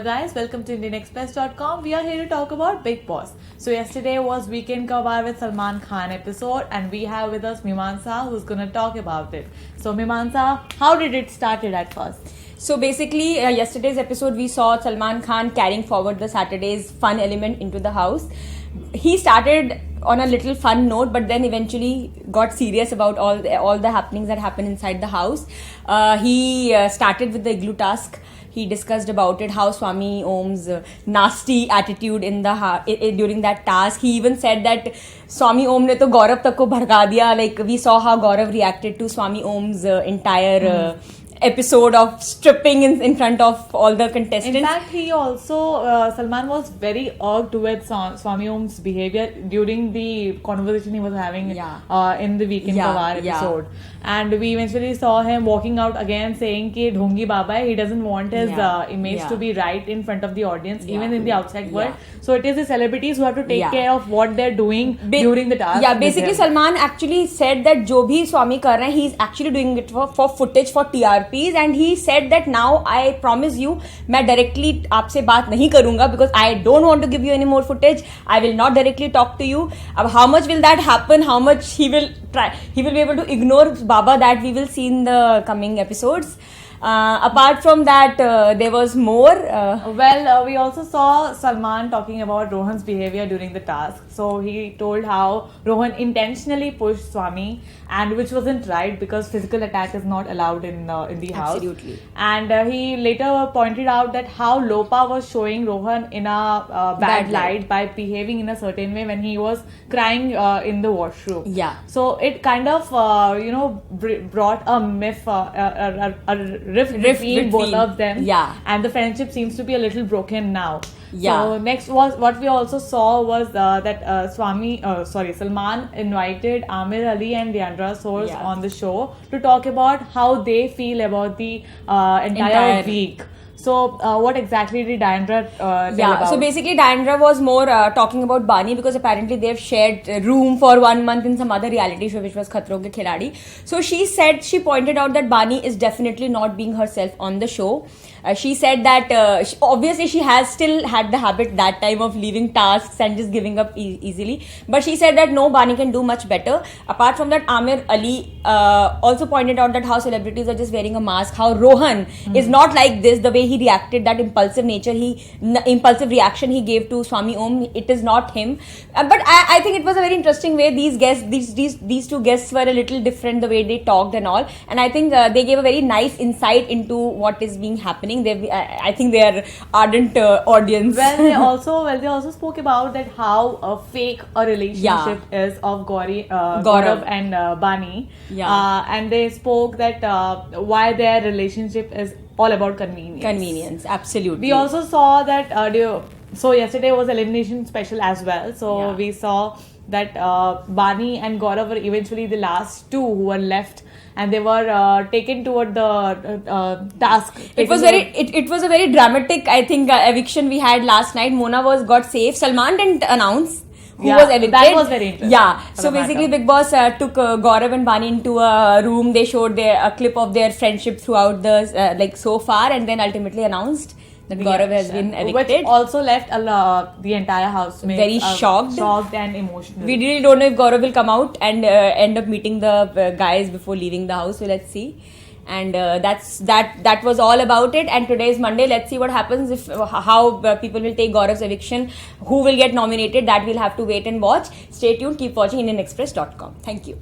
Hello guys, welcome to IndianExpress.com. We are here to talk about Bigg Boss. So yesterday was Weekend Kabar with Salman Khan episode and we have with us Mimamsa who's going to talk about it. So Mimamsa, how did it started at first? So basically, yesterday's episode we saw Salman Khan carrying forward the Saturday's fun element into the house. He started on a little fun note, but then eventually got serious about all the happenings that happen inside the house. He started with the igloo task. He discussed about it, how Swami Om's nasty attitude in the during that task. He even said that Swami Om ne to Gaurav tak ko bhadka diya. Like, we saw how Gaurav reacted to Swami Om's entire episode of stripping in front of all the contestants. In fact, he also, Salman was very irked with Swami Om's behavior during the conversation he was having in the Weekend Kabar episode. And we eventually saw him walking out again saying कि ढोंगी बाबा है. He doesn't want his image to be right in front of the audience, even in the outside world. So it is the celebrities who have to take care of what they're doing during the task. Yeah, basically Salman actually said that जो भी Swami कर रहे हैं, he's actually doing it for footage, for TRPs, and he said that now I promise you, मैं directly आपसे बात नहीं करूँगा because I don't want to give you any more footage. I will not directly talk to you. अब how much will that happen? How much he will be able to ignore Baba, that we will see in the coming episodes. Apart from that, there was more. We also saw Salman talking about Rohan's behavior during the task. So he told how Rohan intentionally pushed Swami, and which wasn't right because physical attack is not allowed in the house. Absolutely. And he later pointed out that how Lopa was showing Rohan in a bad light by behaving in a certain way when he was crying in the washroom. Yeah. So it kind of brought a myth, a rift between both of them. Yeah. And the friendship seems to be a little broken now. Yeah. So next was what we also saw was that Salman invited Amir Ali and Deandra Source on the show to talk about how they feel about the entire week. So, what exactly did Deandra tell about? So basically Deandra was more talking about Bani because apparently they've shared room for 1 month in some other reality show which was Khatron Ke Khiladi. So she pointed out that Bani is definitely not being herself on the show. She said that obviously she has still had the habit that time of leaving tasks and just giving up easily. But she said that no, Bani can do much better. Apart from that, Amir Ali also pointed out that how celebrities are just wearing a mask, how Rohan is not like this, the way he reacted, that impulsive reaction he gave to Swami Om, it is not him. But I think it was a very interesting way. These two guests were a little different, the way they talked and all. And I think they gave a very nice insight into what is being happening. I think they are ardent audience. They also spoke about that how fake a relationship is of Gaurav and Bani. And they spoke that why their relationship is all about convenience. Convenience, absolutely. We also saw that so yesterday was elimination special as well. So we saw that Bani and Gaurav were eventually the last two who were left, and they were taken toward the task. It was a very dramatic, I think, eviction we had last night. Mona got safe. Salman didn't announce who was evicted. That was very interesting. Yeah. So basically, Bigg Boss took Gaurav and Bani into a room. They showed a clip of their friendship throughout the so far, and then ultimately announced that Gaurav has been evicted. Which also left the entire house very shocked and emotional. We really don't know if Gaurav will come out and end up meeting the guys before leaving the house. So let's see. And that was all about it. And today is Monday. Let's see what happens, how people will take Gaurav's eviction, who will get nominated. That we'll have to wait and watch. Stay tuned. Keep watching IndianExpress.com. Thank you.